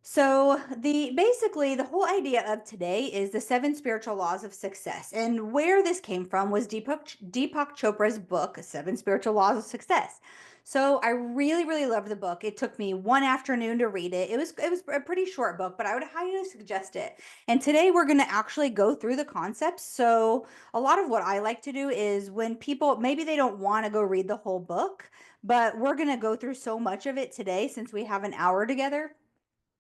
So basically the whole idea of today is the seven spiritual laws of success. And where this came from was Deepak Chopra's book, Seven Spiritual Laws of Success. So I really, really loved the book. It took me one afternoon to read it. It was a pretty short book, but I would highly suggest it. And today we're going to actually go through the concepts. So a lot of what I like to do is when people maybe they don't want to go read the whole book, but we're going to go through so much of it today since we have an hour together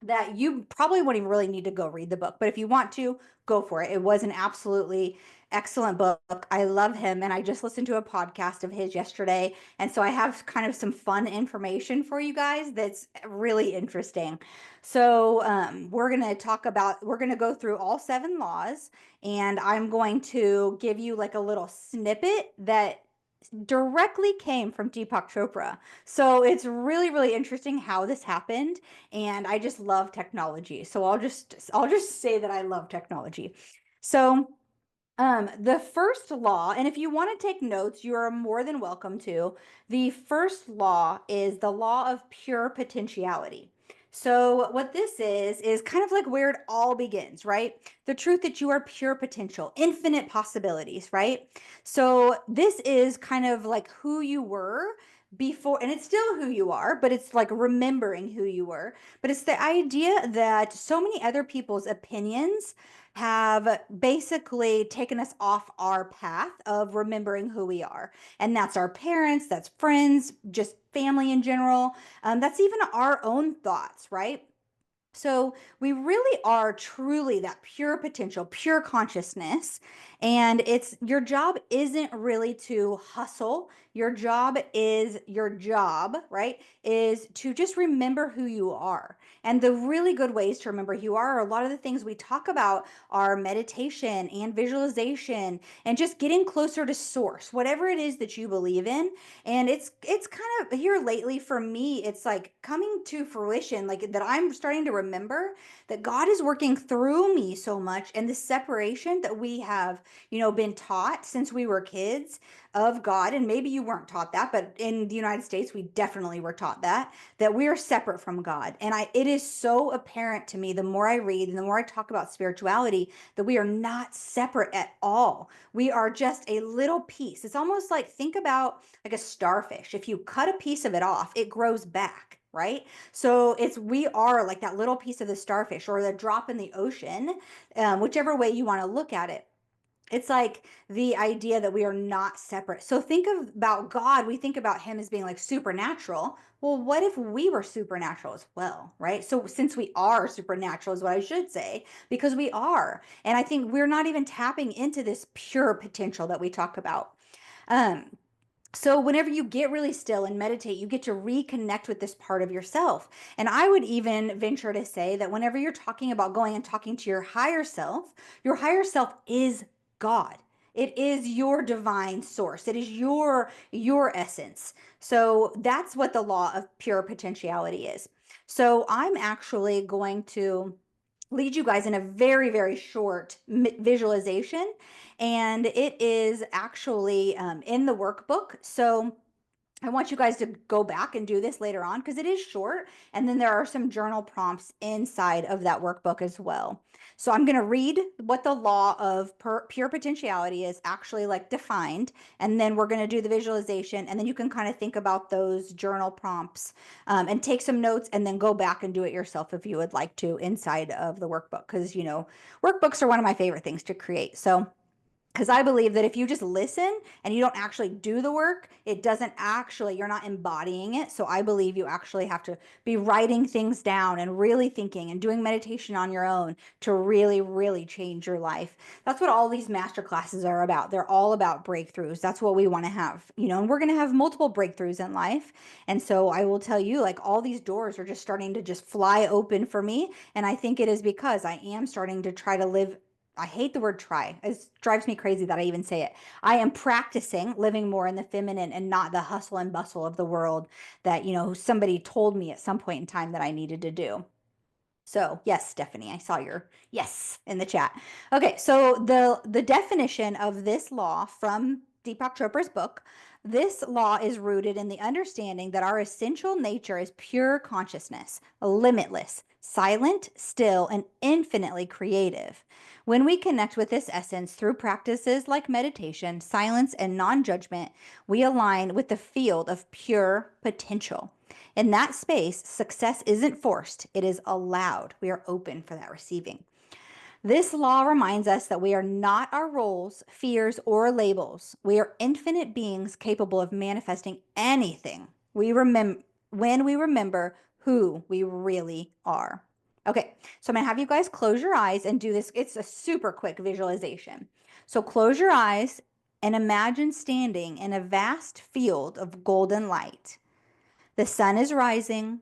that you probably won't even really need to go read the book. But if you want to, go for it. It was an absolutely excellent book. I love him. And I just listened to a podcast of his yesterday. And so I have kind of some fun information for you guys that's really interesting. So we're going to go through all seven laws. And I'm going to give you like a little snippet that directly came from Deepak Chopra. So it's really, really interesting how this happened. And I just love technology. So I'll just say that I love technology. So the first law, and if you want to take notes, you are more than welcome to. The first law is the law of pure potentiality. So what this is kind of like where it all begins, right? The truth that you are pure potential, infinite possibilities, right? So this is kind of like who you were before, and it's still who you are, but it's like remembering who you were. But it's the idea that so many other people's opinions have basically taken us off our path of remembering who we are. And that's our parents, that's friends, just family in general. That's even our own thoughts, right? So we really are truly that pure potential, pure consciousness. And it's your job isn't really to hustle. Your job, right? Is to just remember who you are. And the really good ways to remember who you are, a lot of the things we talk about are meditation and visualization and just getting closer to source, whatever it is that you believe in. And it's kind of here lately for me, it's like coming to fruition, like that I'm starting to remember that God is working through me so much, and the separation that we have, been taught since we were kids of God. And maybe you weren't taught that, but in the United States, we definitely were taught that we are separate from God. And it is so apparent to me the more I read and the more I talk about spirituality that we are not separate at all. We are just a little piece. It's almost like, think about like a starfish. If you cut a piece of it off, it grows back, right? So we are like that little piece of the starfish or the drop in the ocean, whichever way you want to look at it. It's like the idea that we are not separate. So about God, we think about him as being like supernatural. Well, what if we were supernatural as well, right? So since we are supernatural is what I should say, because we are. And I think we're not even tapping into this pure potential that we talk about. Um, so whenever you get really still and meditate, you get to reconnect with this part of yourself. And I would even venture to say that whenever you're talking about going and talking to your higher self is God. It is your divine source. It is your essence. So that's what the law of pure potentiality is. So I'm actually going to lead you guys in a very, very short visualization. And it is actually in the workbook. So I want you guys to go back and do this later on because it is short. And then there are some journal prompts inside of that workbook as well. So I'm going to read what the law of pure potentiality is actually like defined. And then we're going to do the visualization. And then you can kind of think about those journal prompts and take some notes and then go back and do it yourself if you would like to inside of the workbook. Because, workbooks are one of my favorite things to create. So because I believe that if you just listen and you don't actually do the work, you're not embodying it. So I believe you actually have to be writing things down and really thinking and doing meditation on your own to really, really change your life. That's what all these master classes are about. They're all about breakthroughs. That's what we want to have, and we're going to have multiple breakthroughs in life. And so I will tell you, like, all these doors are just starting to just fly open for me. And I think it is because I am starting to try to live. I hate the word try. It drives me crazy that I even say it. I am practicing living more in the feminine and not the hustle and bustle of the world that, somebody told me at some point in time that I needed to do. So, yes, Stephanie, I saw your yes in the chat. Okay, so the definition of this law from Deepak Chopra's book, this law is rooted in the understanding that our essential nature is pure consciousness, limitless, silent, still, and infinitely creative. When we connect with this essence through practices like meditation, silence, and non judgment, we align with the field of pure potential. In that space, success isn't forced, it is allowed. We are open for that receiving. This law reminds us that we are not our roles, fears, or labels. We are infinite beings capable of manifesting anything we remember when we remember who we really are. Okay, so I'm gonna have you guys close your eyes and do this. It's a super quick visualization. So close your eyes and imagine standing in a vast field of golden light. The sun is rising,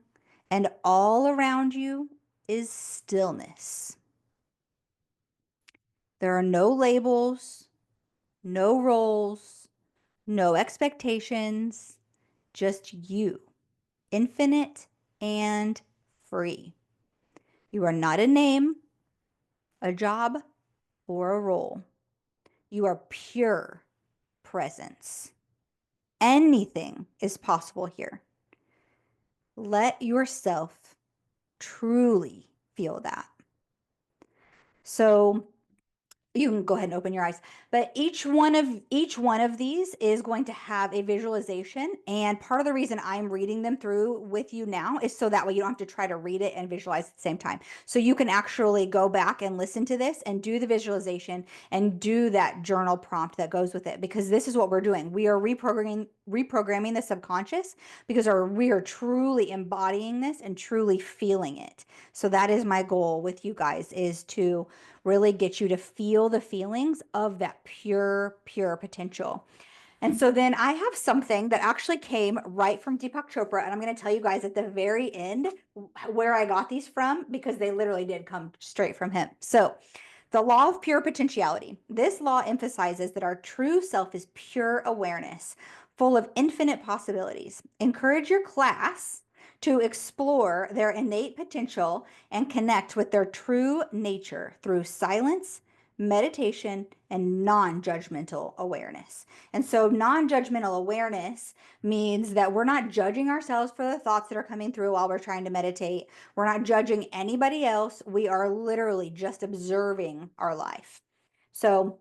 and all around you is stillness. There are no labels, no roles, no expectations, just you, infinite and free. You are not a name, a job, or a role. You are pure presence. Anything is possible here. Let yourself truly feel that. So, you can go ahead and open your eyes, but each one of these is going to have a visualization, and part of the reason I'm reading them through with you now is so that way you don't have to try to read it and visualize at the same time. So you can actually go back and listen to this and do the visualization and do that journal prompt that goes with it, because this is what we're doing. We are reprogramming the subconscious, because we are truly embodying this and truly feeling it. So that is my goal with you guys, is to really get you to feel the feelings of that pure, pure potential. And so then I have something that actually came right from Deepak Chopra, and I'm going to tell you guys at the very end where I got these from, because they literally did come straight from him. So, the law of pure potentiality. This law emphasizes that our true self is pure awareness, full of infinite possibilities. Encourage your class to explore their innate potential and connect with their true nature through silence, meditation, and non judgmental awareness. And so, non judgmental awareness means that we're not judging ourselves for the thoughts that are coming through while we're trying to meditate. We're not judging anybody else. We are literally just observing our life. So,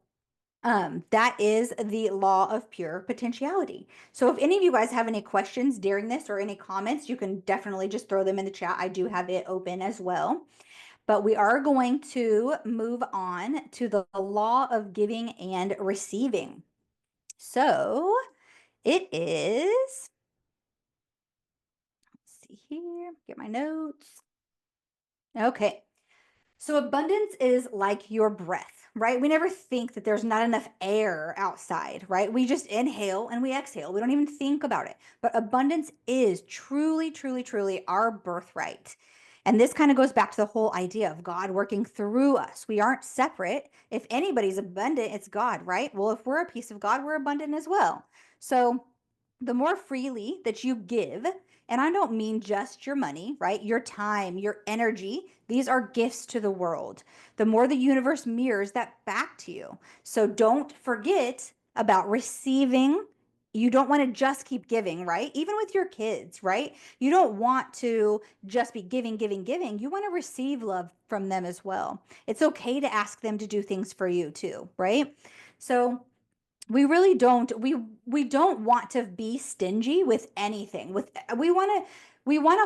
that is the law of pure potentiality. So if any of you guys have any questions during this or any comments, you can definitely just throw them in the chat. I do have it open as well. But we are going to move on to the law of giving and receiving. So it is, let's see here, get my notes. Okay. So abundance is like your breath, right? We never think that there's not enough air outside, right? We just inhale and we exhale. We don't even think about it. But abundance is truly, truly, truly our birthright. And this kind of goes back to the whole idea of God working through us. We aren't separate. If anybody's abundant, it's God, right? Well, if we're a piece of God, we're abundant as well. So the more freely that you give, and I don't mean just your money, right? Your time, your energy, these are gifts to the world. The more the universe mirrors that back to you. So don't forget about receiving. You don't want to just keep giving, right? Even with your kids, right? You don't want to just be giving, giving, giving. You want to receive love from them as well. It's okay to ask them to do things for you too, right? So we really don't, we don't want to be stingy with anything. With we want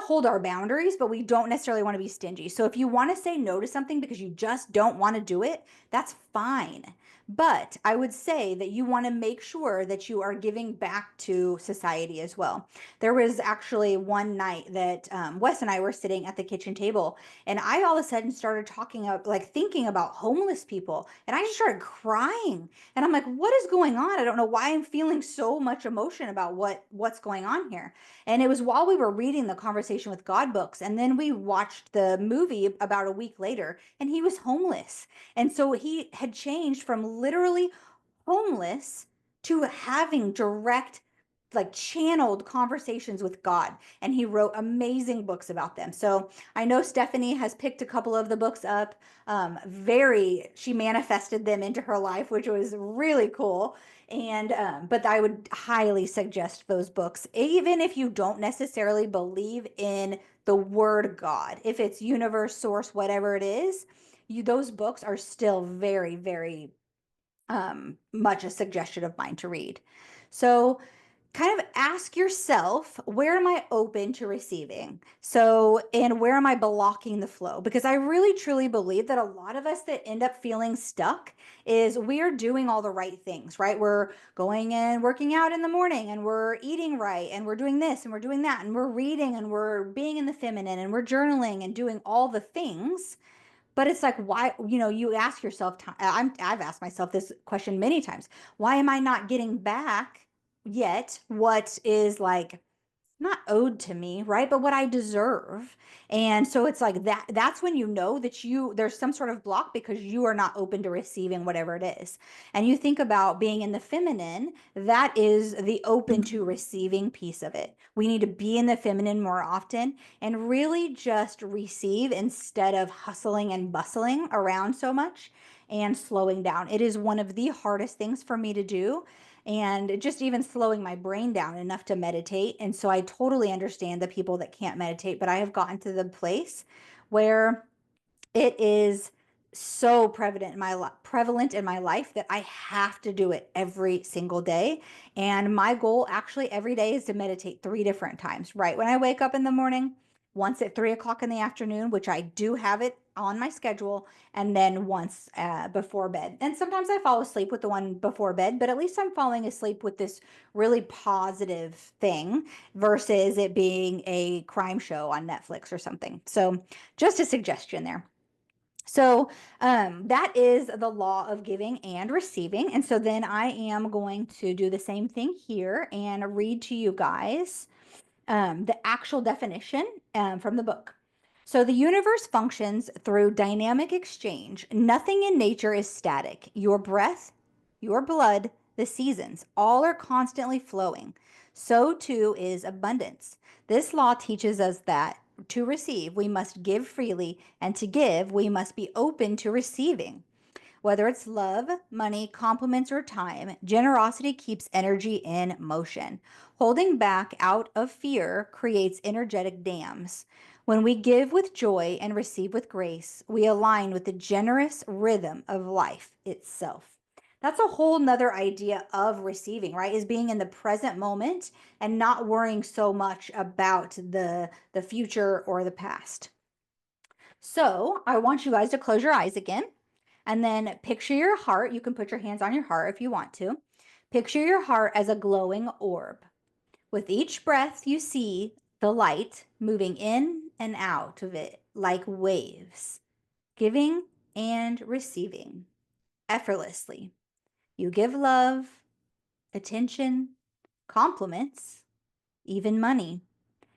to hold our boundaries, but we don't necessarily want to be stingy. So if you want to say no to something because you just don't want to do it, that's fine. But I would say that you want to make sure that you are giving back to society as well. There was actually one night that Wes and I were sitting at the kitchen table, and I all of a sudden started talking about, like, thinking about homeless people, and I just started crying. And I'm like, what is going on? I don't know why I'm feeling so much emotion about what's going on here. And it was while we were reading the Conversation with God books, and then we watched the movie about a week later, and he was homeless. And so he had changed from literally homeless to having direct, like, channeled conversations with God, and he wrote amazing books about them. So I know Stephanie has picked a couple of the books up. She manifested them into her life, which was really cool. And but I would highly suggest those books, even if you don't necessarily believe in the word God. If it's universe, source, whatever it is, those books are still very, very much a suggestion of mine to read. So kind of ask yourself, where am I open to receiving? So, and where am I blocking the flow? Because I really truly believe that a lot of us that end up feeling stuck is we're doing all the right things, right? We're going and working out in the morning, and we're eating right, and we're doing this and we're doing that, and we're reading, and we're being in the feminine, and we're journaling and doing all the things. But it's like, why, you ask yourself, I've asked myself this question many times. Why am I not getting back yet what is like not owed to me, right? But what I deserve. And so it's like that's when you know that there's some sort of block because you are not open to receiving whatever it is. And you think about being in the feminine, that is the open to receiving piece of it. We need to be in the feminine more often and really just receive instead of hustling and bustling around so much and slowing down. It is one of the hardest things for me to do, and just even slowing my brain down enough to meditate. And so I totally understand the people that can't meditate, but I have gotten to the place where it is so prevalent in my life that I have to do it every single day. And my goal actually every day is to meditate 3 different times. Right when I wake up in the morning, once at 3 o'clock in the afternoon, which I do have it on my schedule, and then once before bed. And sometimes I fall asleep with the one before bed, but at least I'm falling asleep with this really positive thing versus it being a crime show on Netflix or something. So just a suggestion there. So that is the law of giving and receiving. And so then I am going to do the same thing here and read to you guys the actual definition from the book. So the universe functions through dynamic exchange. Nothing in nature is static. Your breath, your blood, the seasons, all are constantly flowing. So too is abundance. This law teaches us that to receive, we must give freely, and to give, we must be open to receiving. Whether it's love, money, compliments, or time, generosity keeps energy in motion. Holding back out of fear creates energetic dams. When we give with joy and receive with grace, we align with the generous rhythm of life itself. That's a whole nother idea of receiving, right? Is being in the present moment and not worrying so much about the future or the past. So I want you guys to close your eyes again. And then picture your heart. You can put your hands on your heart if you want to. Picture your heart as a glowing orb. With each breath, you see the light moving in and out of it like waves, giving and receiving effortlessly. You give love, attention, compliments, even money,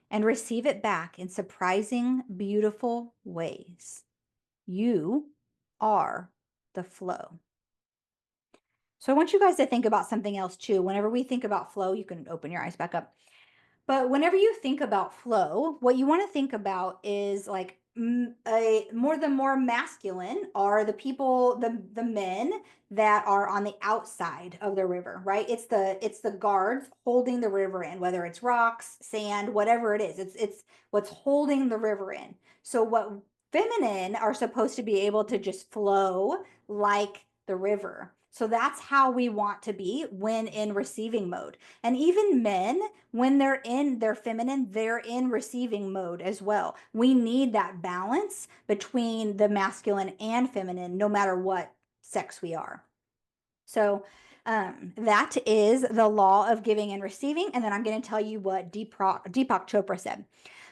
and receive it back in surprising, beautiful ways. You are the flow. So I want you guys to think about something else too. Whenever we think about flow, you can open your eyes back up. But whenever you think about flow, what you want to think about is like the more masculine are the people, the men that are on the outside of the river, right? It's the guards holding the river in, whether it's rocks, sand, whatever it is. It's what's holding the river in. So what feminine are supposed to be able to just flow like the river. So that's how we want to be when in receiving mode. And even men, when they're in their feminine, they're in receiving mode as well. We need that balance between the masculine and feminine, no matter what sex we are. So that is the law of giving and receiving. And then I'm going to tell you what Deepak Chopra said.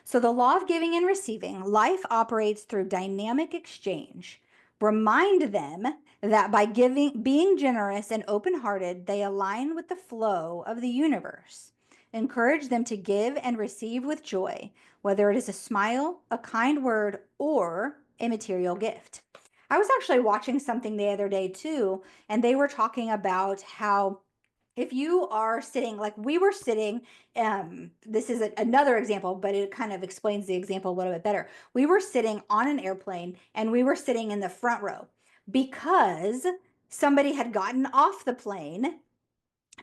So the law of giving and receiving, life operates through dynamic exchange. Remind them that by being generous and open-hearted, they align with the flow of the universe. Encourage them to give and receive with joy, whether it is a smile, a kind word, or a material gift. I was actually watching something the other day too, and they were talking about how if you are sitting like we were sitting, this is another example, but it kind of explains the example a little bit better. We were sitting on an airplane and we were sitting in the front row because somebody had gotten off the plane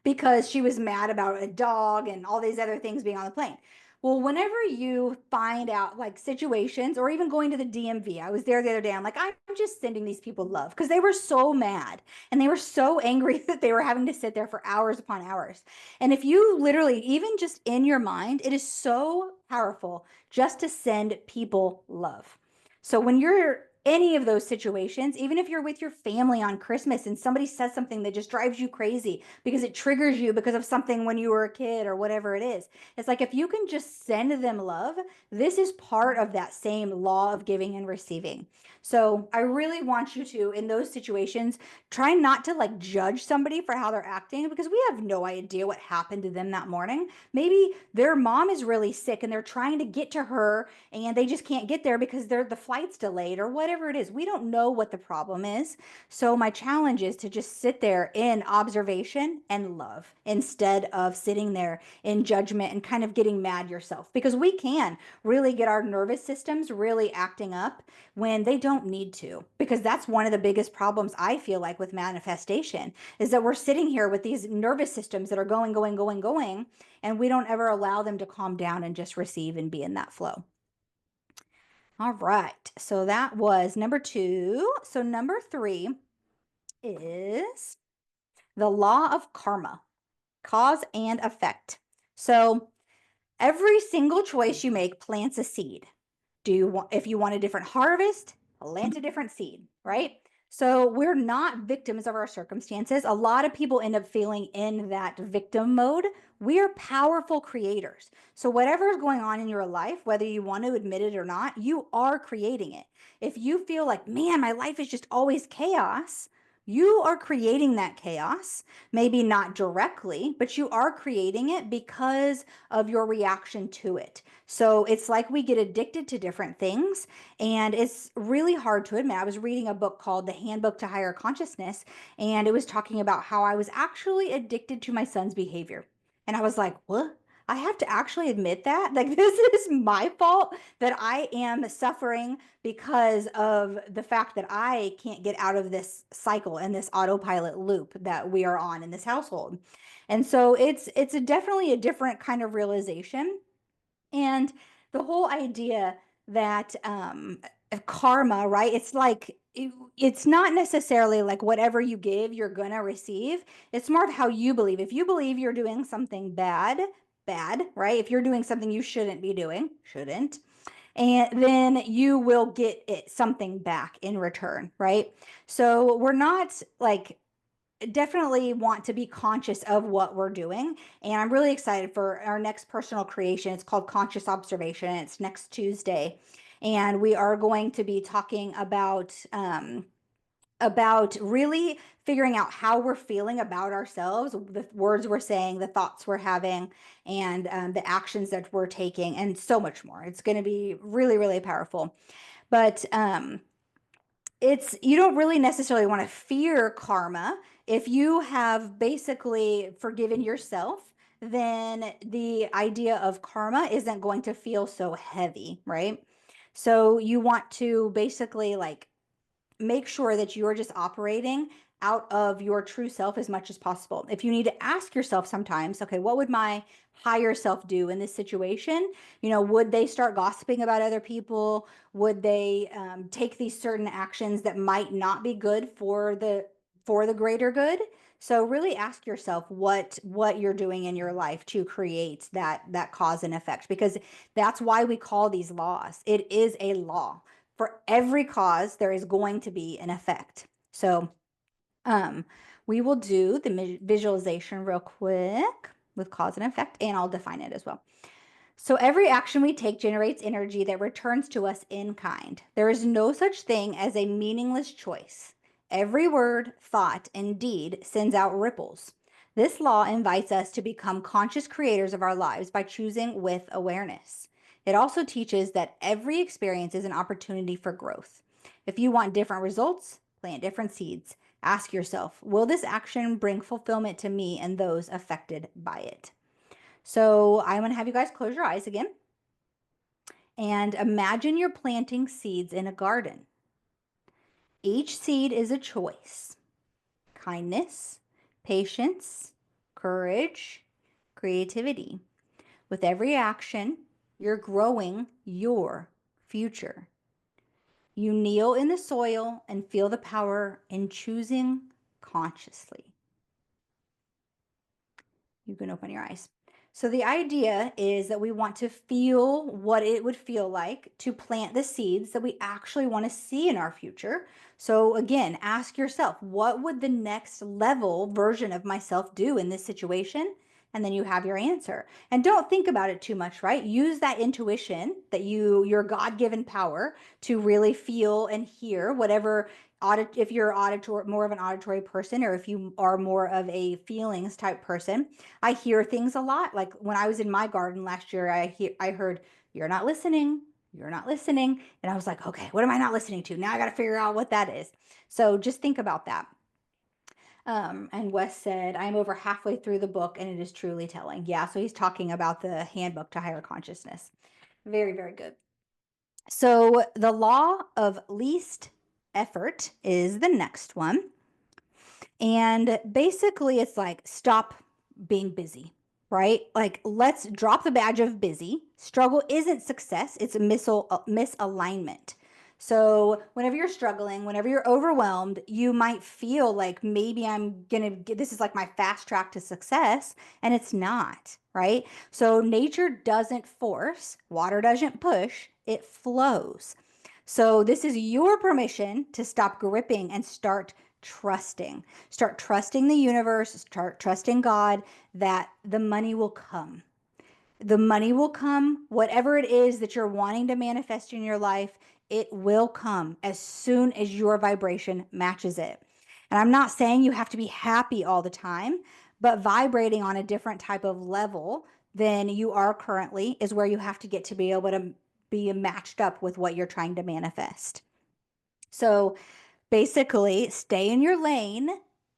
because she was mad about a dog and all these other things being on the plane. Well, whenever you find out like situations or even going to the DMV, I was there the other day. I'm like, I'm just sending these people love because they were so mad and they were so angry that they were having to sit there for hours upon hours. And if you literally, even just in your mind, it is so powerful just to send people love. So when you're any of those situations, even if you're with your family on Christmas and somebody says something that just drives you crazy because it triggers you because of something when you were a kid or whatever it is, it's like if you can just send them love, this is part of that same law of giving and receiving. So I really want you to, in those situations, try not to like judge somebody for how they're acting because we have no idea what happened to them that morning. Maybe their mom is really sick and they're trying to get to her and they just can't get there because the flight's delayed or whatever it is. We don't know what the problem is. So my challenge is to just sit there in observation and love instead of sitting there in judgment and kind of getting mad yourself because we can really get our nervous systems really acting up when they don't need to, because that's one of the biggest problems I feel like with manifestation is that we're sitting here with these nervous systems that are going, going, going, going, and we don't ever allow them to calm down and just receive and be in that flow. All right. So that was number 2. So number 3 is the law of karma, cause and effect. So every single choice you make plants a seed. Do you want, if you want a different harvest, plant a different seed, right? So we're not victims of our circumstances. A lot of people end up feeling in that victim mode. We are powerful creators. So whatever is going on in your life, whether you want to admit it or not, you are creating it. If you feel like, man, my life is just always chaos, you are creating that chaos. Maybe not directly, but you are creating it because of your reaction to it. So it's like we get addicted to different things, and it's really hard to admit. I was reading a book called The Handbook to Higher Consciousness, and it was talking about how I was actually addicted to my son's behavior. And I was like, what? I have to actually admit that? Like, this is my fault that I am suffering because of the fact that I can't get out of this cycle and this autopilot loop that we are on in this household. And so it's definitely a different kind of realization. And the whole idea that karma, right? It's like it's not necessarily like whatever you give, you're gonna receive. It's more of how you believe. If you believe you're doing something bad, bad, right? If you're doing something you shouldn't be doing, shouldn't, and then you will get it something back in return, right? So we're not like definitely want to be conscious of what we're doing. And I'm really excited for our next personal creation. It's called Conscious Observation. It's next Tuesday. And we are going to be talking about really figuring out how we're feeling about ourselves, the words we're saying, the thoughts we're having, and the actions that we're taking, and so much more. It's going to be really, really powerful. But it's you don't really necessarily want to fear karma. If you have basically forgiven yourself, then the idea of karma isn't going to feel so heavy, right? So you want to basically like make sure that you're just operating out of your true self as much as possible. If you need to ask yourself sometimes, okay, what would my higher self do in this situation? You know, would they start gossiping about other people? Would they take these certain actions that might not be good for the greater good? So really ask yourself what you're doing in your life to create that cause and effect, because that's why we call these laws. It is a law. For every cause, there is going to be an effect. So um, we will do the visualization real quick with cause and effect, and I'll define it as well. So every action we take generates energy that returns to us in kind. There is no such thing as a meaningless choice. Every word, thought, and deed sends out ripples. This law invites us to become conscious creators of our lives by choosing with awareness. It also teaches that every experience is an opportunity for growth. If you want different results, plant different seeds. Ask yourself, will this action bring fulfillment to me and those affected by it? So I'm going to have you guys close your eyes again and imagine you're planting seeds in a garden. Each seed is a choice: kindness, patience, courage, creativity. With every action, you're growing your future. You kneel in the soil and feel the power in choosing consciously. You can open your eyes. So the idea is that we want to feel what it would feel like to plant the seeds that we actually want to see in our future. So again, ask yourself, what would the next level version of myself do in this situation? And then you have your answer. And don't think about it too much, right? Use that intuition that your God-given power to really feel and hear whatever if you're more of an auditory person, or if you are more of a feelings type person. I hear things a lot. Like when I was in my garden last year, I heard, "You're not listening. You're not listening." And I was like, "Okay, what am I not listening to? Now I got to figure out what that is." So just think about that. And Wes said, "I'm over halfway through the book and it is truly telling." Yeah, so he's talking about the handbook to higher consciousness. Very, very good. So the law of least effort is the next one. And basically, it's like, stop being busy, right? Like, let's drop the badge of busy. Struggle isn't success, it's a misalignment. So, whenever you're struggling, whenever you're overwhelmed, you might feel like maybe I'm gonna get this is like my fast track to success, and it's not, right? So, nature doesn't force, water doesn't push, it flows. So, this is your permission to stop gripping and start trusting. Start trusting the universe, start trusting God that the money will come. The money will come. Whatever it is that you're wanting to manifest in your life, it will come as soon as your vibration matches it. And I'm not saying you have to be happy all the time, but vibrating on a different type of level than you are currently is where you have to get to be able to be matched up with what you're trying to manifest. So, basically, stay in your lane.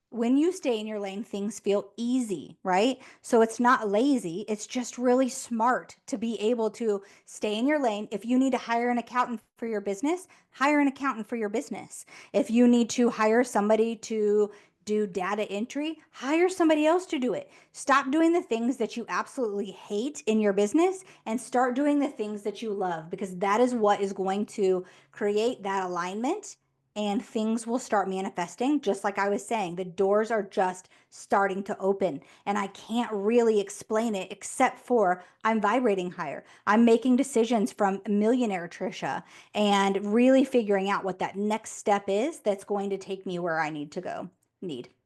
When you stay in your lane, things feel easy, right? So it's not lazy. It's just really smart to be able to stay in your lane. If you need to hire an accountant for your business, hire an accountant for your business. If you need to hire somebody to do data entry, hire somebody else to do it. Stop doing the things that you absolutely hate in your business and start doing the things that you love, because that is what is going to create that alignment, and things will start manifesting. Just like I was saying, the doors are just starting to open, and I can't really explain it except for I'm vibrating higher. I'm making decisions from millionaire Trisha and really figuring out what that next step is that's going to take me where I need to go,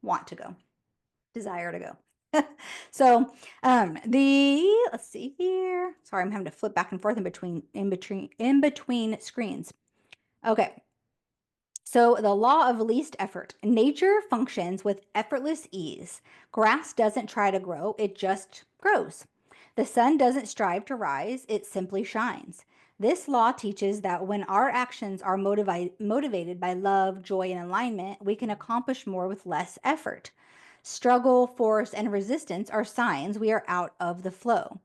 want to go, desire to go. So let's see here. Sorry, I'm having to flip back and forth in between screens. Okay. So, the law of least effort. Nature functions with effortless ease. Grass doesn't try to grow, it just grows. The sun doesn't strive to rise, it simply shines. This law teaches that when our actions are motivated by love, joy, and alignment, we can accomplish more with less effort. Struggle, force, and resistance are signs we are out of the flow.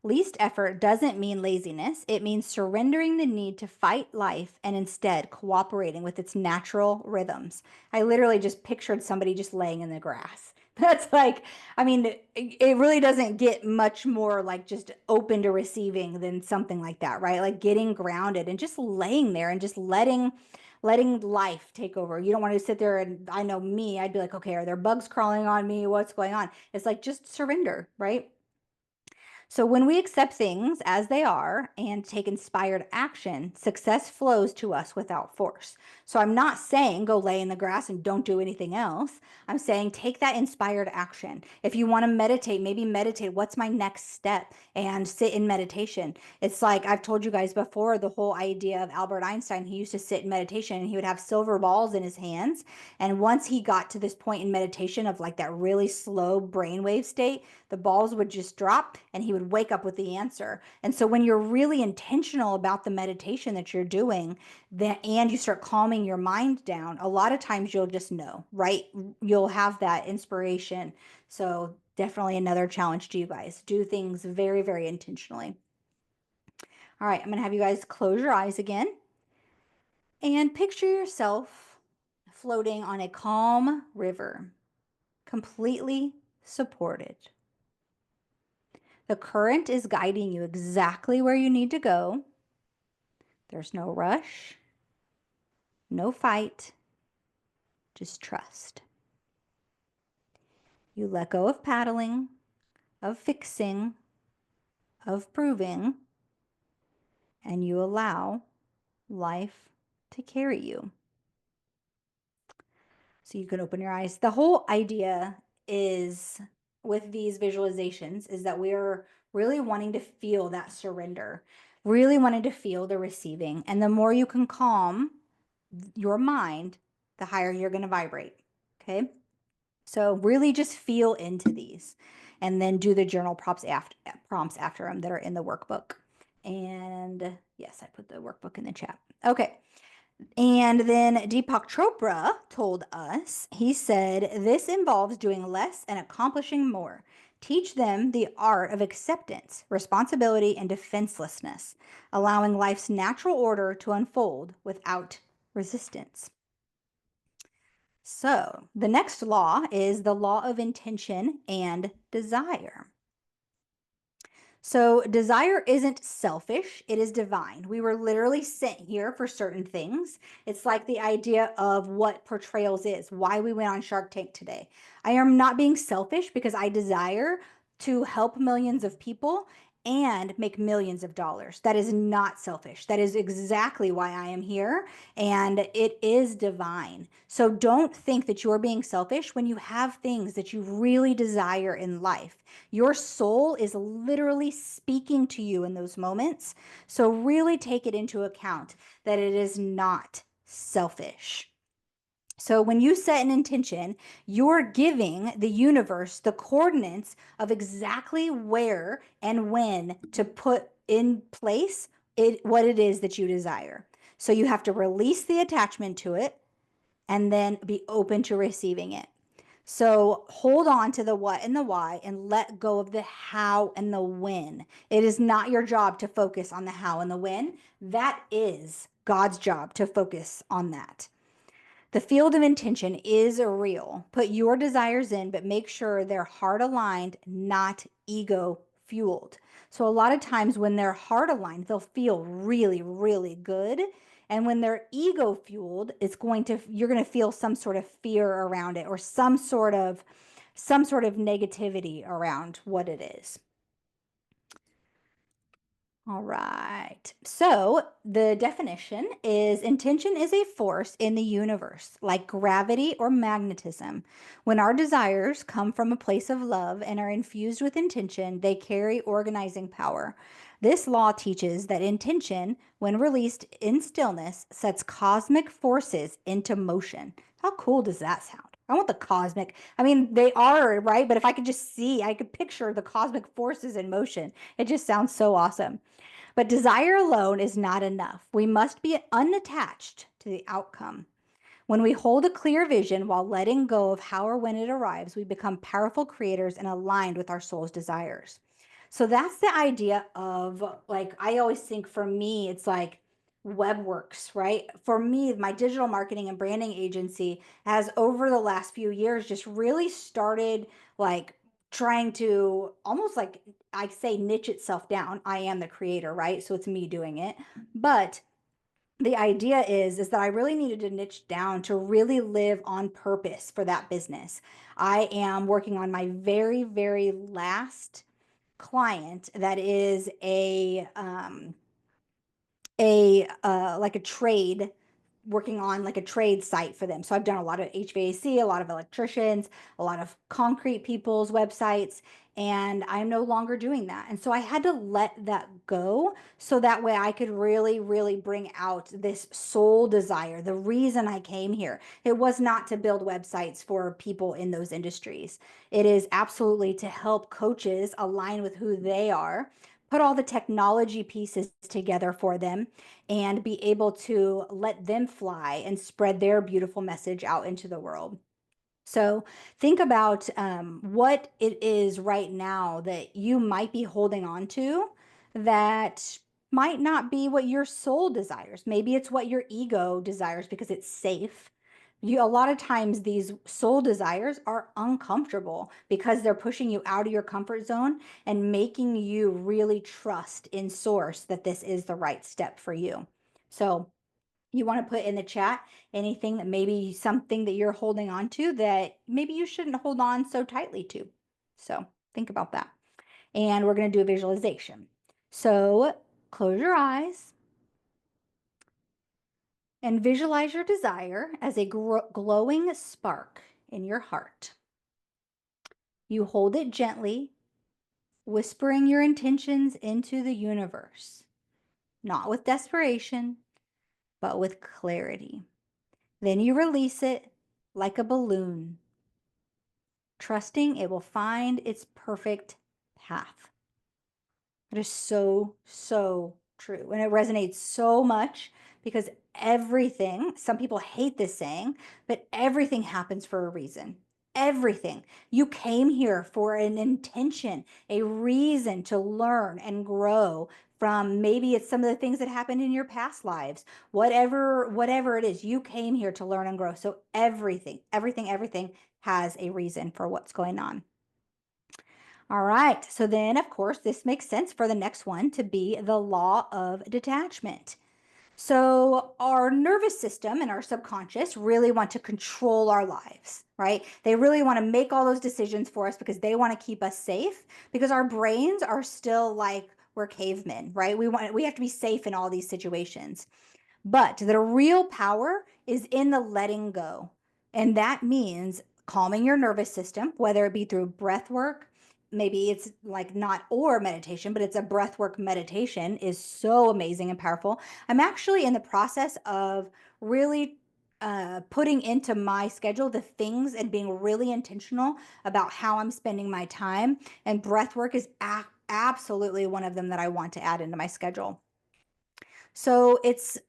Least effort doesn't mean laziness. It means surrendering the need to fight life and instead cooperating with its natural rhythms. I literally just pictured somebody just laying in the grass. That's like, I mean, it really doesn't get much more like just open to receiving than something like that, right? Like getting grounded and just laying there and just letting life take over. You don't want to sit there, and I know me, I'd be like, okay, are there bugs crawling on me? What's going on? It's like just surrender, right? So, when we accept things as they are and take inspired action, success flows to us without force. So, I'm not saying go lay in the grass and don't do anything else. I'm saying take that inspired action. If you want to meditate, maybe meditate. What's my next step? And sit in meditation. It's like I've told you guys before, the whole idea of Albert Einstein. He used to sit in meditation and he would have silver balls in his hands. And once he got to this point in meditation of like that really slow brainwave state, the balls would just drop and he would wake up with the answer. And so when you're really intentional about the meditation that you're doing, and you start calming your mind down, a lot of times you'll just know, right? You'll have that inspiration. So definitely another challenge to you guys. Do things very, very intentionally. All right, I'm going to have you guys close your eyes again and picture yourself floating on a calm river, completely supported. The current is guiding you exactly where you need to go. There's no rush, no fight, just trust. You let go of paddling, of fixing, of proving, and you allow life to carry you. So you can open your eyes. The whole idea is with these visualizations is that we're really wanting to feel that surrender, really wanting to feel the receiving. And the more you can calm your mind, the higher you're going to vibrate. Okay. So really just feel into these and then do the journal prompts after them that are in the workbook. And yes, I put the workbook in the chat. Okay. And then Deepak Chopra told us, he said, this involves doing less and accomplishing more. Teach them the art of acceptance, responsibility, and defenselessness, allowing life's natural order to unfold without resistance. So the next law is the law of intention and desire. So desire isn't selfish, it is divine. We were literally sent here for certain things. It's like the idea of what portrayals is, why we went on Shark Tank today. I am not being selfish because I desire to help millions of people and make millions of dollars. That is not selfish. That is exactly why I am here, and it is divine. So don't think that you're being selfish when you have things that you really desire in life. Your soul is literally speaking to you in those moments. So really take it into account that it is not selfish. So when you set an intention, you're giving the universe the coordinates of exactly where and when to put in place what it is that you desire. So you have to release the attachment to it and then be open to receiving it. So hold on to the what and the why and let go of the how and the when. It is not your job to focus on the how and the when. That is God's job to focus on that. The field of intention is real. Put your desires in, but make sure they're heart aligned, not ego fueled. So a lot of times when they're heart aligned, they'll feel really, really good. And when they're ego fueled, you're going to feel some sort of fear around it or some sort of negativity around what it is. All right. So the definition is intention is a force in the universe, like gravity or magnetism. When our desires come from a place of love and are infused with intention, they carry organizing power. This law teaches that intention, when released in stillness, sets cosmic forces into motion. How cool does that sound? I want the cosmic. I mean, they are, right? But if I could just see, I could picture the cosmic forces in motion. It just sounds so awesome. But desire alone is not enough. We must be unattached to the outcome. When we hold a clear vision while letting go of how or when it arrives, we become powerful creators and aligned with our soul's desires. So that's the idea of, like, I always think for me, it's like WebWorks, right? For me, my digital marketing and branding agency has over the last few years just really started like trying to almost like I say niche itself down. I am the creator, right? So it's me doing it. But the idea is that I really needed to niche down to really live on purpose for that business. I am working on my very, very last client that is like a trade, working on like a trade site for them. So I've done a lot of HVAC, a lot of electricians, a lot of concrete people's websites, and I'm no longer doing that. And so I had to let that go so that way I could really, really bring out this soul desire. The reason I came here, it was not to build websites for people in those industries. It is absolutely to help coaches align with who they are, put all the technology pieces together for them, and be able to let them fly and spread their beautiful message out into the world. So think about what it is right now that you might be holding on to that might not be what your soul desires. Maybe it's what your ego desires because it's safe. A lot of times these soul desires are uncomfortable because they're pushing you out of your comfort zone and making you really trust in source that this is the right step for you. So you want to put in the chat anything that maybe something that you're holding on to that maybe you shouldn't hold on so tightly to. So think about that. And we're going to do a visualization. So close your eyes and visualize your desire as a glowing spark in your heart. You hold it gently, whispering your intentions into the universe, not with desperation, but with clarity. Then you release it like a balloon, trusting it will find its perfect path. It is so, so true. And it resonates so much because everything, some people hate this saying, but everything happens for a reason. Everything. You came here for an intention, a reason to learn and grow from maybe it's some of the things that happened in your past lives. Whatever it is, you came here to learn and grow. So everything has a reason for what's going on. All right, so then of course this makes sense for the next one to be the law of detachment. So our nervous system and our subconscious really want to control our lives, right? They really want to make all those decisions for us because they want to keep us safe because our brains are still like we're cavemen, right? We have to be safe in all these situations. But the real power is in the letting go. And that means calming your nervous system, whether it be through breath work, maybe it's like not or meditation, but it's a breath work meditation is so amazing and powerful. I'm actually in the process of really putting into my schedule the things and being really intentional about how I'm spending my time. And breath work is absolutely one of them that I want to add into my schedule. So it's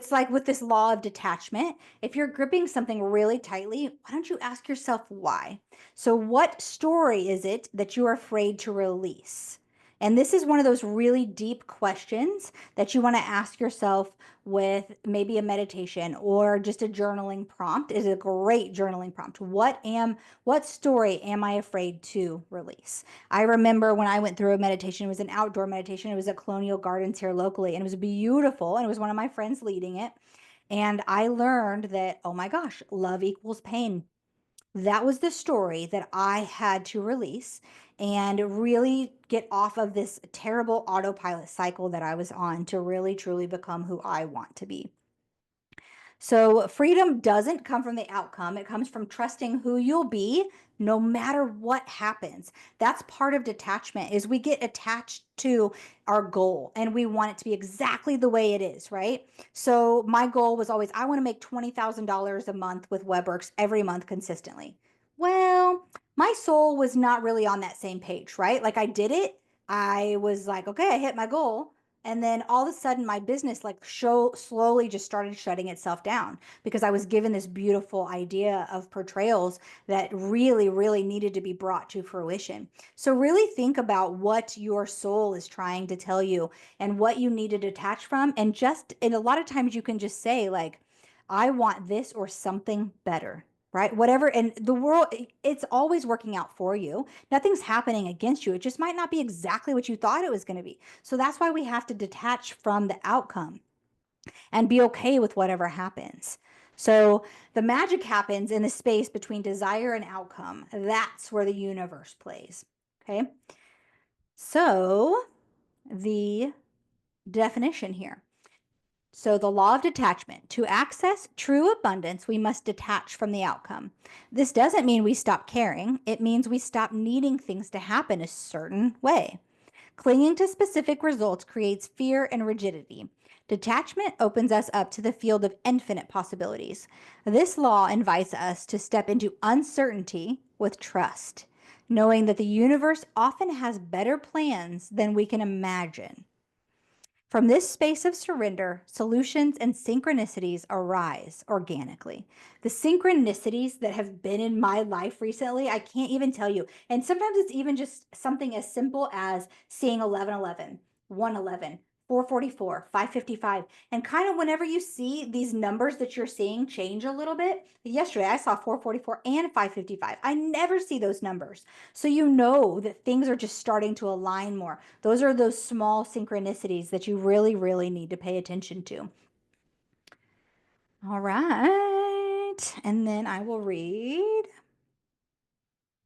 like with this law of detachment, if you're gripping something really tightly, why don't you ask yourself why? So what story is it that you're afraid to release? And this is one of those really deep questions that you want to ask yourself with maybe a meditation or just a journaling prompt. Is a great journaling prompt. What story am I afraid to release? I remember when I went through a meditation, it was an outdoor meditation. It was at Colonial Gardens here locally, and it was beautiful. And it was one of my friends leading it. And I learned that, oh my gosh, love equals pain. That was the story that I had to release and really get off of this terrible autopilot cycle that I was on to really truly become who I want to be. So freedom doesn't come from the outcome. It comes from trusting who you'll be no matter what happens. That's part of detachment is we get attached to our goal and we want it to be exactly the way it is, right? So my goal was always I want to make $20,000 a month with WebWorks every month consistently. Well, my soul was not really on that same page, right? Like I did it. I was like, okay, I hit my goal. And then all of a sudden my business like slowly just started shutting itself down because I was given this beautiful idea of portrayals that really, really needed to be brought to fruition. So really think about what your soul is trying to tell you and what you need to detach from. And a lot of times you can just say like, I want this or something better, right? Whatever. And the world, it's always working out for you. Nothing's happening against you. It just might not be exactly what you thought it was going to be. So that's why we have to detach from the outcome and be okay with whatever happens. So the magic happens in the space between desire and outcome. That's where the universe plays. Okay. So the definition here. So the law of detachment. To access true abundance, we must detach from the outcome. This doesn't mean we stop caring. It means we stop needing things to happen a certain way. Clinging to specific results creates fear and rigidity. Detachment opens us up to the field of infinite possibilities. This law invites us to step into uncertainty with trust, knowing that the universe often has better plans than we can imagine. From this space of surrender, solutions and synchronicities arise organically. The synchronicities that have been in my life recently, I can't even tell you. And sometimes it's even just something as simple as seeing 1111, 111, 444, 555. And kind of whenever you see these numbers that you're seeing change a little bit, yesterday I saw 444 and 555. I never see those numbers. So you know that things are just starting to align more. Those are those small synchronicities that you really, really need to pay attention to. All right. And then I will read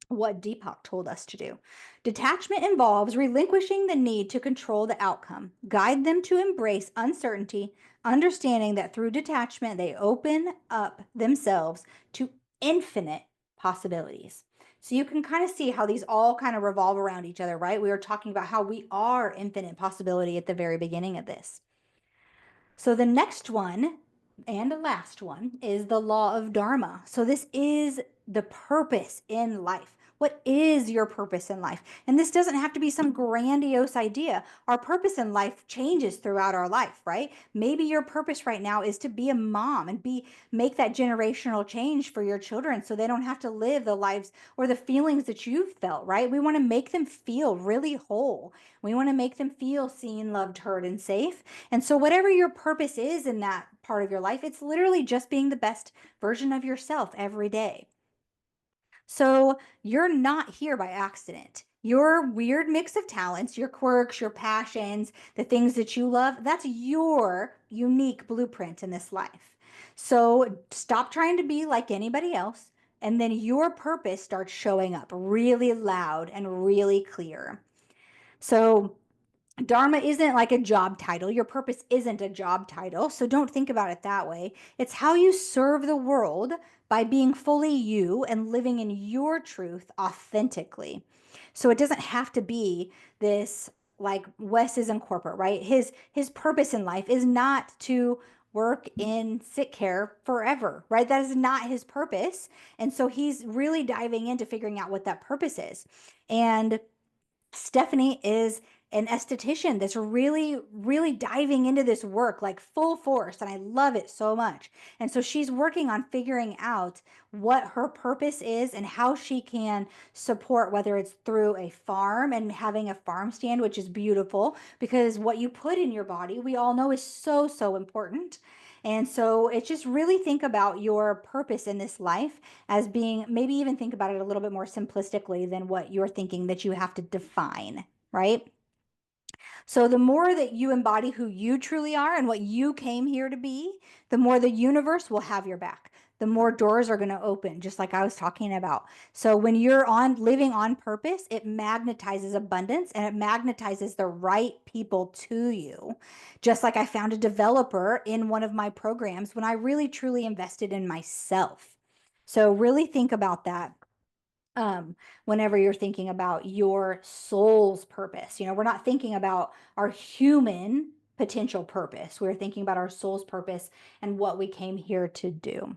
what Deepak told us to do. Detachment involves relinquishing the need to control the outcome, guide them to embrace uncertainty, understanding that through detachment, they open up themselves to infinite possibilities. So you can kind of see how these all kind of revolve around each other, right? We were talking about how we are infinite possibility at the very beginning of this. So the next one and the last one is the law of Dharma. So this is the purpose in life. What is your purpose in life? And this doesn't have to be some grandiose idea. Our purpose in life changes throughout our life, right? Maybe your purpose right now is to be a mom and make that generational change for your children so they don't have to live the lives or the feelings that you've felt, right? We want to make them feel really whole. We want to make them feel seen, loved, heard, and safe. And so, whatever your purpose is in that part of your life, it's literally just being the best version of yourself every day. So, you're not here by accident. Your weird mix of talents, your quirks, your passions, the things that you love, that's your unique blueprint in this life. So, stop trying to be like anybody else. And then your purpose starts showing up really loud and really clear. So, Dharma isn't like a job title. Your purpose isn't a job title. So don't think about it that way. It's how you serve the world by being fully you and living in your truth authentically. So it doesn't have to be this like Wes is in corporate, right? His purpose in life is not to work in sick care forever, right? That is not his purpose. And so he's really diving into figuring out what that purpose is. And Stephanie is an esthetician that's really, really diving into this work like full force. And I love it so much. And so she's working on figuring out what her purpose is and how she can support, whether it's through a farm and having a farm stand, which is beautiful because what you put in your body, we all know is so, so important. And so it's just really think about your purpose in this life as being, maybe even think about it a little bit more simplistically than what you're thinking that you have to define, right? So the more that you embody who you truly are and what you came here to be, the more the universe will have your back. The more doors are going to open, just like I was talking about. So when you're on living on purpose, it magnetizes abundance and it magnetizes the right people to you. Just like I found a developer in one of my programs when I really truly invested in myself. So really think about that whenever you're thinking about your soul's purpose. We're not thinking about our human potential purpose. We're thinking about our soul's purpose and what we came here to do.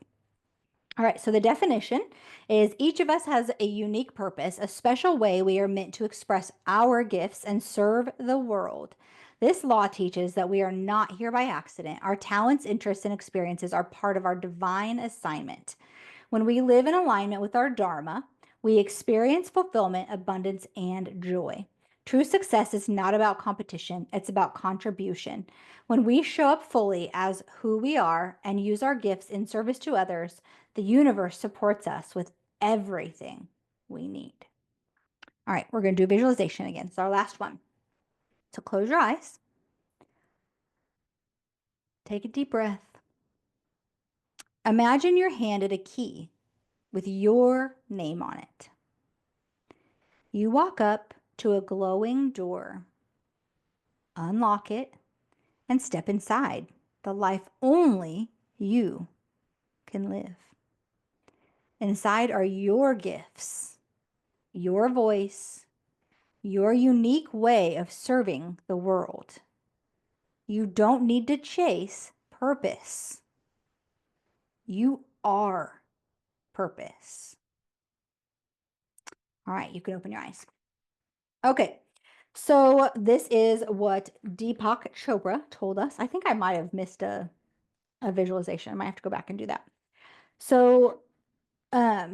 All right, so the definition is each of us has a unique purpose, a special way we are meant to express our gifts and serve the world. This law teaches that we are not here by accident. Our talents, interests, and experiences are part of our divine assignment. When we live in alignment with our Dharma, we experience fulfillment, abundance, and joy. True success is not about competition, it's about contribution. When we show up fully as who we are and use our gifts in service to others, the universe supports us with everything we need. All right, we're going to do visualization again. It's our last one. So close your eyes, take a deep breath. Imagine you're handed a key with your name on it. You walk up to a glowing door, unlock it, and step inside the life only you can live. Inside are your gifts, your voice, your unique way of serving the world. You don't need to chase purpose. You are purpose. All right, you can open your eyes. Okay, so this is what Deepak Chopra told us. I think I might have missed a visualization. I might have to go back and do that. So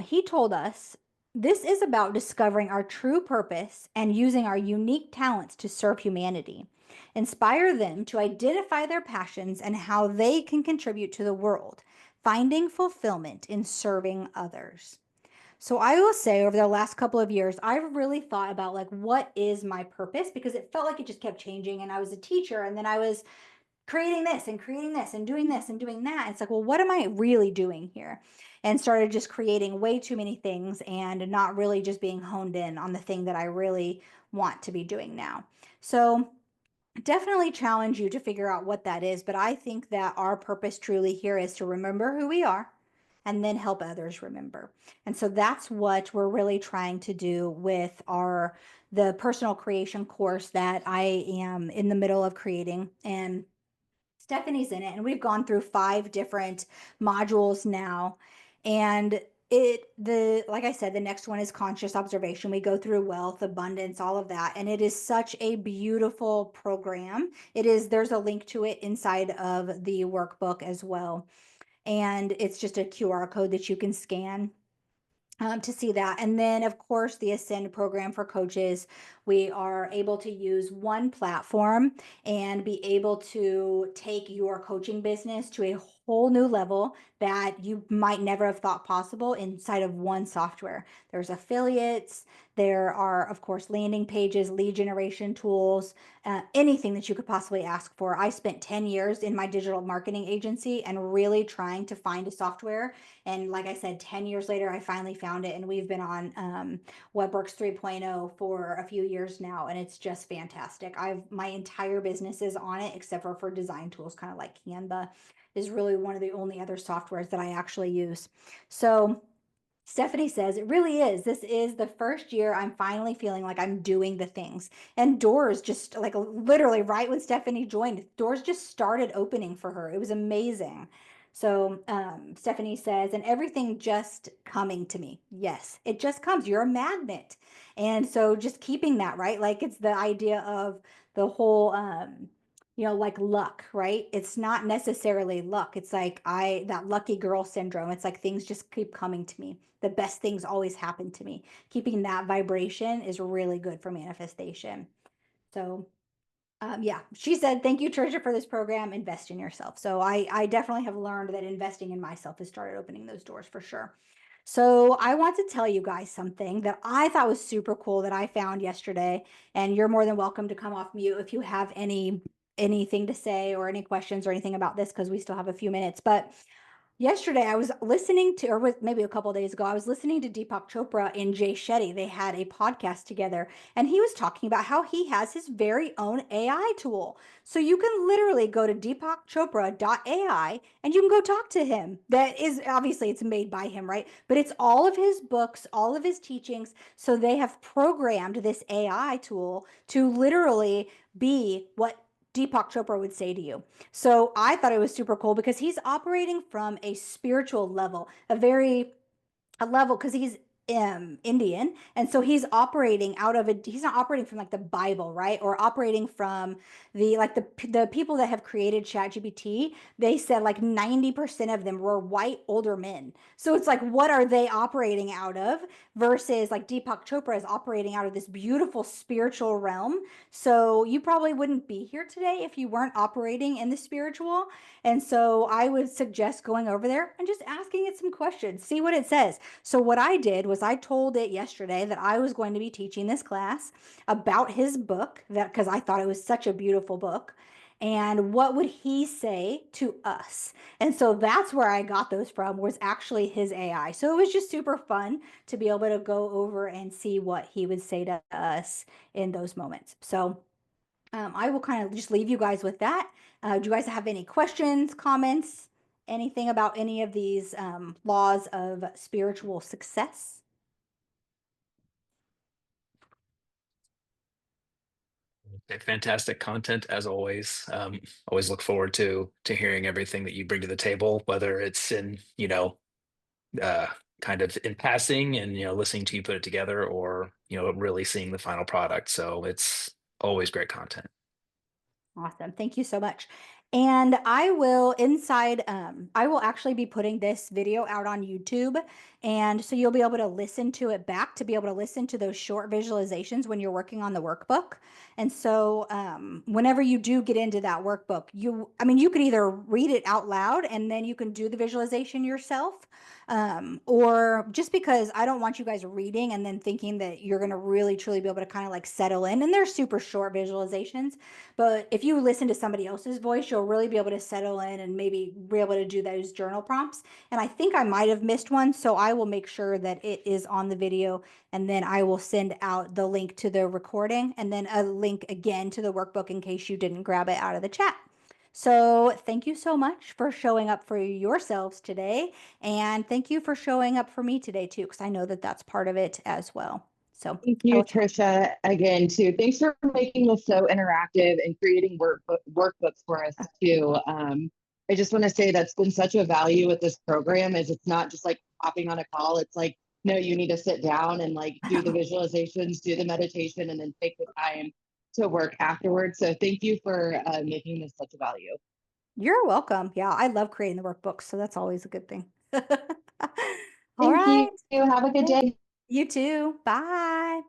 he told us this is about discovering our true purpose and using our unique talents to serve humanity. Inspire them to identify their passions and how they can contribute to the world, finding fulfillment in serving others. So I will say over the last couple of years, I've really thought about like, what is my purpose? Because it felt like it just kept changing. And I was a teacher and then I was creating this and doing that. It's like, well, what am I really doing here? And started just creating way too many things and not really just being honed in on the thing that I really want to be doing now. So definitely challenge you to figure out what that is. But I think that our purpose truly here is to remember who we are and then help others remember. And so that's what we're really trying to do with the personal creation course that I am in the middle of creating. And Stephanie's in it, and we've gone through 5 different modules now. And like I said, the next one is conscious observation. We go through wealth, abundance, all of that. And it is such a beautiful program. There's a link to it inside of the workbook as well. And it's just a QR code that you can scan to see that. And then, of course, the Ascend program for coaches, we are able to use one platform and be able to take your coaching business to a whole new level that you might never have thought possible inside of one software. There's affiliates, there are, of course, landing pages, lead generation tools, anything that you could possibly ask for. I spent 10 years in my digital marketing agency and really trying to find a software. And like I said, 10 years later, I finally found it. And we've been on WebWorks 3.0 for a few years now. And it's just fantastic. My entire business is on it, except for design tools, kind of like Canva is really one of the only other softwares that I actually use. So Stephanie says, it really is. This is the first year I'm finally feeling like I'm doing the things. And doors just like literally right when Stephanie joined, doors just started opening for her. It was amazing. So Stephanie says, and everything just coming to me. Yes, it just comes. You're a magnet. And so just keeping that, right? Like it's the idea of the whole like luck, right? It's not necessarily luck. It's like that lucky girl syndrome. It's like things just keep coming to me. The best things always happen to me. Keeping that vibration is really good for manifestation. So yeah, she said, thank you, Trisha, for this program. Invest in yourself. So I definitely have learned that investing in myself has started opening those doors for sure. So I want to tell you guys something that I thought was super cool that I found yesterday. And you're more than welcome to come off mute if you have anything to say or any questions or anything about this, because we still have a few minutes. But yesterday, I was listening to, or maybe a couple of days ago, I was listening to Deepak Chopra and Jay Shetty. They had a podcast together, and he was talking about how he has his very own AI tool. So you can literally go to deepakchopra.ai and you can go talk to him. That is obviously it's made by him, right? But it's all of his books, all of his teachings. So they have programmed this AI tool to literally be what Deepak Chopra would say to you. So I thought it was super cool because he's operating from a spiritual level, a level because he's Indian, and so he's operating out of it. He's not operating from like the Bible, right? Or operating from the people that have created ChatGPT. They said like 90% of them were white older men. So it's like, what are they operating out of? Versus like Deepak Chopra is operating out of this beautiful spiritual realm. So you probably wouldn't be here today if you weren't operating in the spiritual. And so I would suggest going over there and just asking it some questions, see what it says. So what I did was I told it yesterday that I was going to be teaching this class about his book, that because I thought it was such a beautiful book. And what would he say to us? And so that's where I got those from, was actually his AI. So it was just super fun to be able to go over and see what he would say to us in those moments. So I will kind of just leave you guys with that. Do you guys have any questions, comments, anything about any of these laws of spiritual success? Okay, fantastic content as always. Always look forward to hearing everything that you bring to the table, whether it's in, uh, kind of in passing and listening to you put it together, or really seeing the final product. So it's always great content. Awesome. Thank you so much. And I will actually be putting this video out on YouTube And so you'll be able to listen to it back to be able to listen to those short visualizations when you're working on the workbook. And so whenever you do get into that workbook, I mean, you could either read it out loud and then you can do the visualization yourself. Or just because I don't want you guys reading and then thinking that you're going to really truly be able to kind of like settle in. And they're super short visualizations. But if you listen to somebody else's voice, you'll really be able to settle in and maybe be able to do those journal prompts. And I think I might have missed one, so I will make sure that it is on the video, and then I will send out the link to the recording and then a link again to the workbook in case you didn't grab it out of the chat. So thank you so much for showing up for yourselves today. And thank you for showing up for me today too, because I know that that's part of it as well. So Thank I you, will talk. Trisha, again, too. Thanks for making this so interactive and creating workbooks for us, too. I just want to say that's been such a value with this program is it's not just like hopping on a call. It's like, no, you need to sit down and like do the visualizations, do the meditation, and then take the time to work afterwards. So thank you for making this such a value. You're welcome. Yeah, I love creating the workbooks, so that's always a good thing. All Thank right. you. Have a good day. You too. Bye.